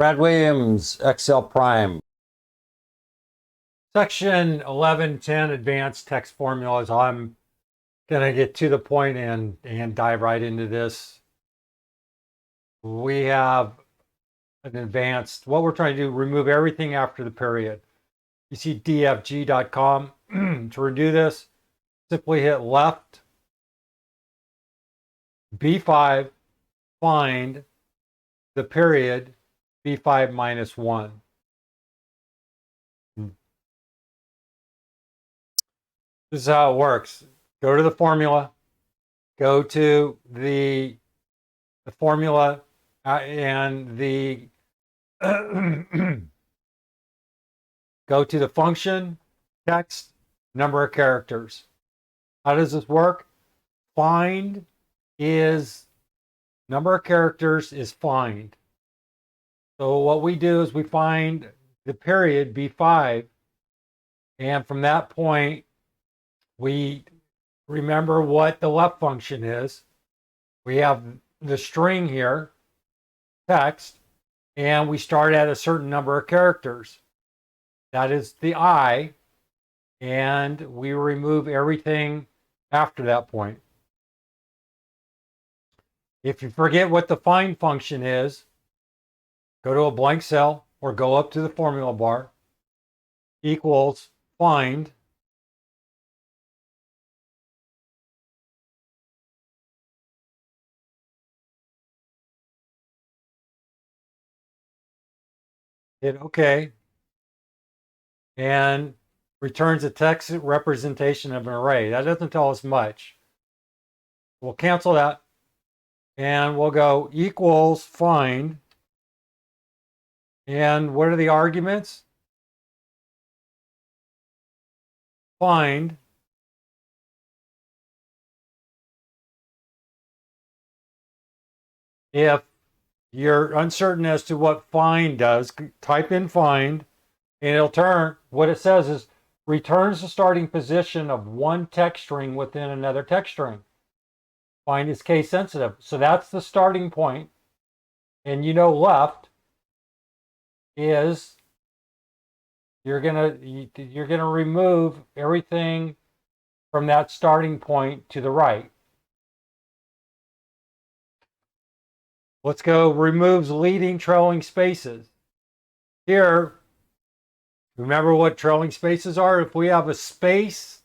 Brad Williams, Excel Prime. Section 1110, Advanced Text Formulas. I'm going to get to the point and dive right into this. We have an advanced, what we're trying to do, remove everything after the period. You see dfg.com. To redo this, simply hit left, B5, find the period, B5 minus 1. This is how it works. Go to the formula, go to the formula and the go to the function, text, number of characters. How does this work? Find is number of characters is find. So what we do is we find the period B5, and from that point we remember what the left function is. We have the string here, text, and we start at a certain number of characters. That is the I, and we remove everything after that point. If you forget what the find function is, go to a blank cell or go up to the formula bar, equals find, hit OK, and returns a text representation of an array. That doesn't tell us much. We'll cancel that, and we'll go equals find. And what are the arguments? Find if you're uncertain as to what find does, type in find, and it'll turn, what it says is returns the starting position of one text string within another text string. Find is case sensitive. So that's the starting point. And you know left is you're gonna remove everything from that starting point to the right. Let's go removes leading trailing spaces. Here, remember what trailing spaces are? If we have a space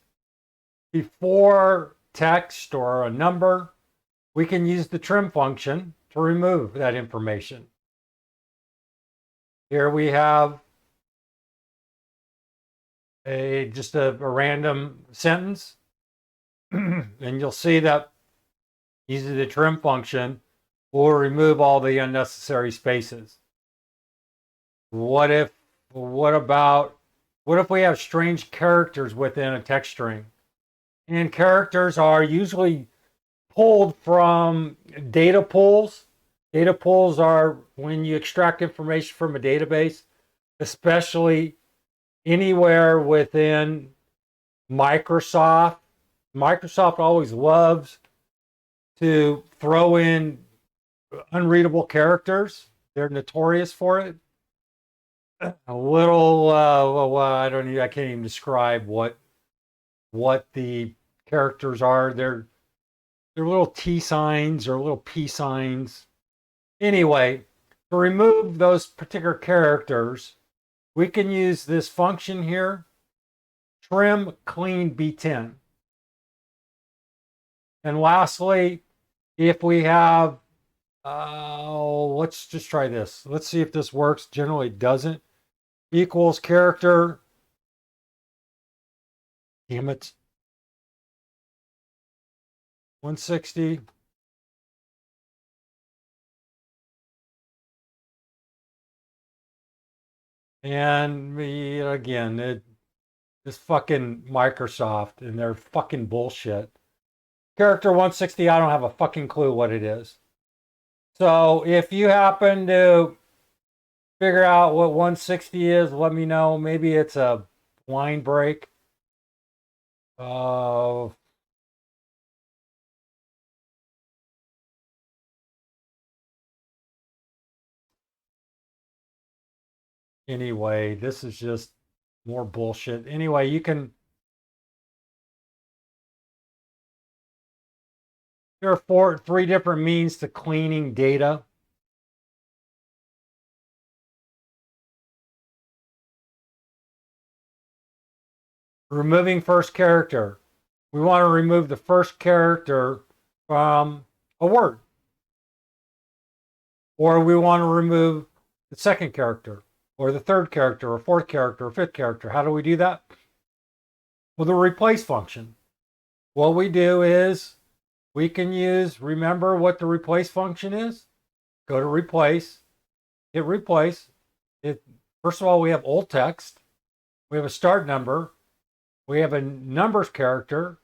before text or a number, we can use the trim function to remove that information. Here we have just a random sentence, and you'll see that using the trim function will remove all the unnecessary spaces. What if we have strange characters within a text string? And characters are usually pulled from data pools. Data pools are when you extract information from a database, especially anywhere within Microsoft. Microsoft always loves to throw in unreadable characters. They're notorious for it. A little, I can't even describe what the characters are. They're little T signs or little P signs. Anyway, to remove those particular characters, we can use this function here, trim clean B10. And lastly, if we have, let's just try this. Let's see if this works. Generally it doesn't. Equals character. Damn it. 160. And again, this fucking Microsoft and their fucking bullshit. Character 160, I don't have a fucking clue what it is. So if you happen to figure out what 160 is, let me know. Maybe it's a line break. Anyway, this is just more bullshit. Anyway, you can, there are three different means to cleaning data. Removing first character. We want to remove the first character from a word. Or we want to remove the second character, or the third character, or fourth character, or fifth character. How do we do that? With a replace function. What we do is we can use, remember what the replace function is? Go to replace, hit replace. First of all, we have old text. We have a start number. We have a numbers character,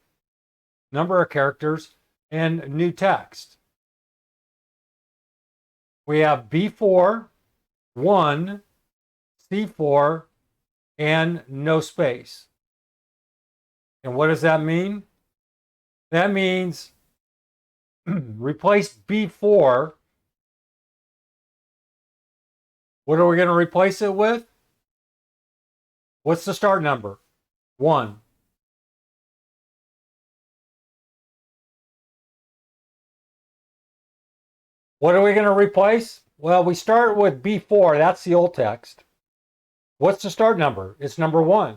number of characters, and new text. We have B4, 1, C4, and no space. And what does that mean? That means replace B4. What are we going to replace it with? What's the start number? 1. What are we going to replace? Well, we start with B4. That's the old text. What's the start number? It's number 1.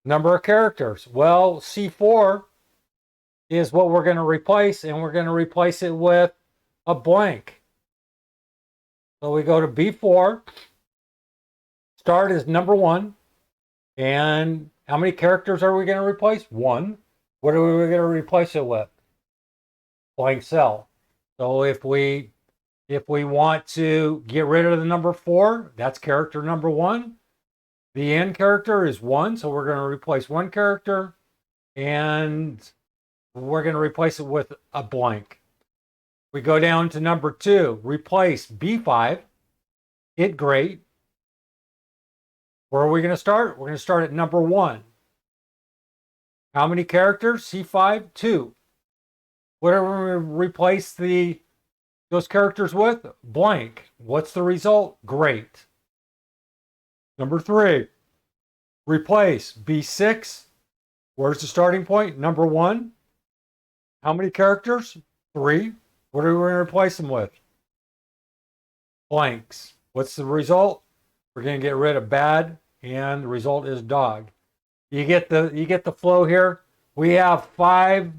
Number of characters. Well, C4 is what we're going to replace, and we're going to replace it with a blank. So we go to B4. Start is number 1. And how many characters are we going to replace? 1. What are we going to replace it with? Blank cell. So if we want to get rid of the number 4, that's character number 1. The end character is 1, so we're going to replace 1 character, and we're going to replace it with a blank. We go down to number 2, replace B5, hit great. Where are we going to start? We're going to start at number 1. How many characters? C5, 2. What are we replace those characters with? Blank. What's the result? Great. Number 3, replace B6. Where's the starting point? Number 1. How many characters? 3. What are we going to replace them with? Blanks. What's the result? We're going to get rid of bad, and the result is dog. You get the flow here. We have 4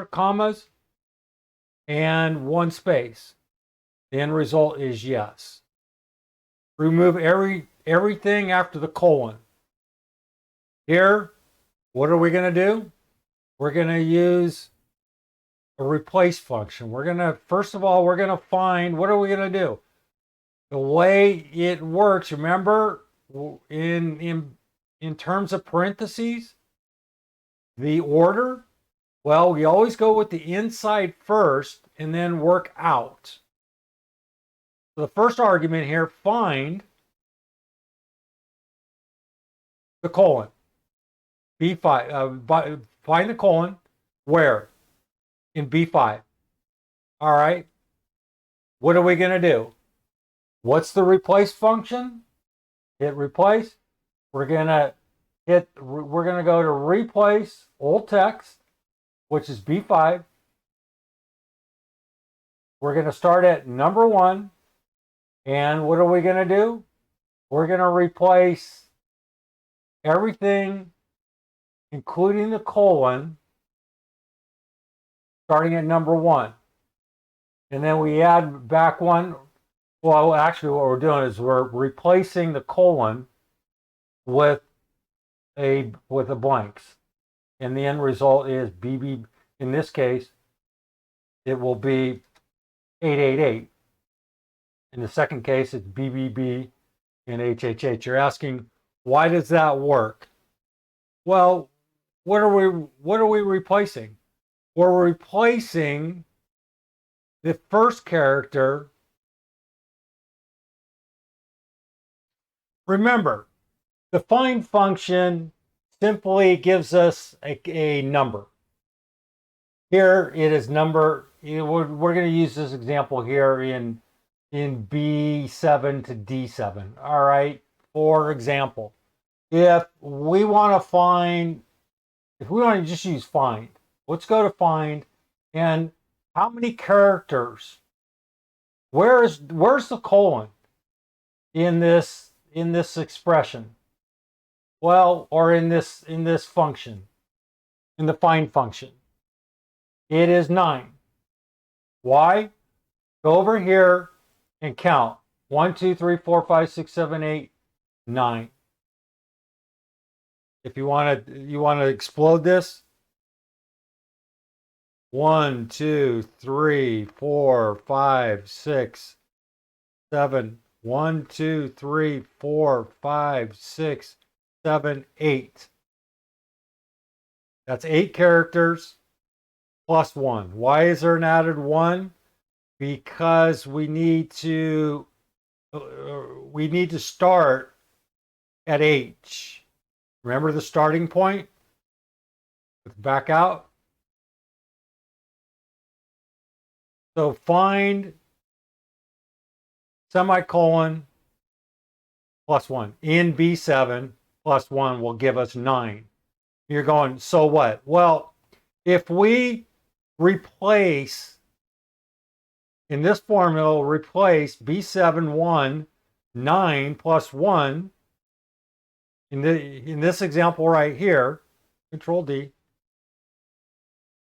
commas and 1 space. The end result is yes. Remove everything after the colon. Here, what are we going to do? We're going to use a replace function. First of all, we're going to find, what are we going to do? The way it works, remember, in terms of parentheses, the order, well, we always go with the inside first and then work out. So the first argument here, find the colon. B5, find the colon. Where? In B5. All right. What are we going to do? What's the replace function? Hit replace. We're going to go to replace old text, which is B5. We're going to start at number 1. And what are we going to do? We're going to replace everything, including the colon, starting at number 1. And then we add back 1. Well, actually, what we're doing is we're replacing the colon with a blanks. And the end result is BB. In this case, it will be 888. In the second case, it's BBB and HHH. You're asking, why does that work? Well, what are we replacing? We're replacing the first character. Remember, the find function simply gives us a number. Here it is number. We're going to use this example here in in B7 to D7. All right. For example, if we want to just use find, let's go to find, and how many characters? Where's the colon in this expression? Well, or in this function, in the find function, it is 9. Why? Go over here and count 1, 2, 3, 4, 5, 6, 7, 8, 9. If you want to explode this, 1, 2, 3, 4, 5, 6, 7. 1, 2, 3, 4, 5, 6, 7, 8. That's 8 characters plus 1. Why is there an added 1? Because we need to start at H. Remember the starting point? Back out. So find semicolon plus 1 in B7 plus 1 will give us 9. You're going, so what? Well, if we replace in this formula, replace B7 1 9 plus 1 in this example right here, Control D,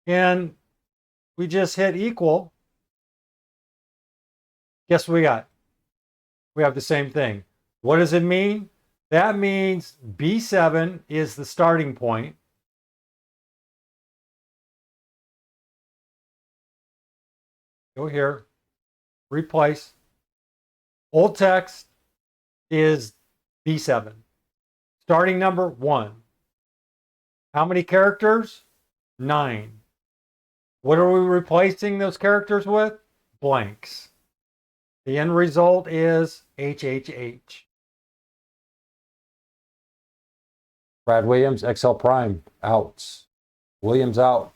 and we just hit equal. Guess what we got? We have the same thing. What does it mean? That means B7 is the starting point. Go here, replace. Old text is B7. Starting number 1. How many characters? 9. What are we replacing those characters with? Blanks. The end result is HHH. Brad Williams, Excel Prime, out. Williams out.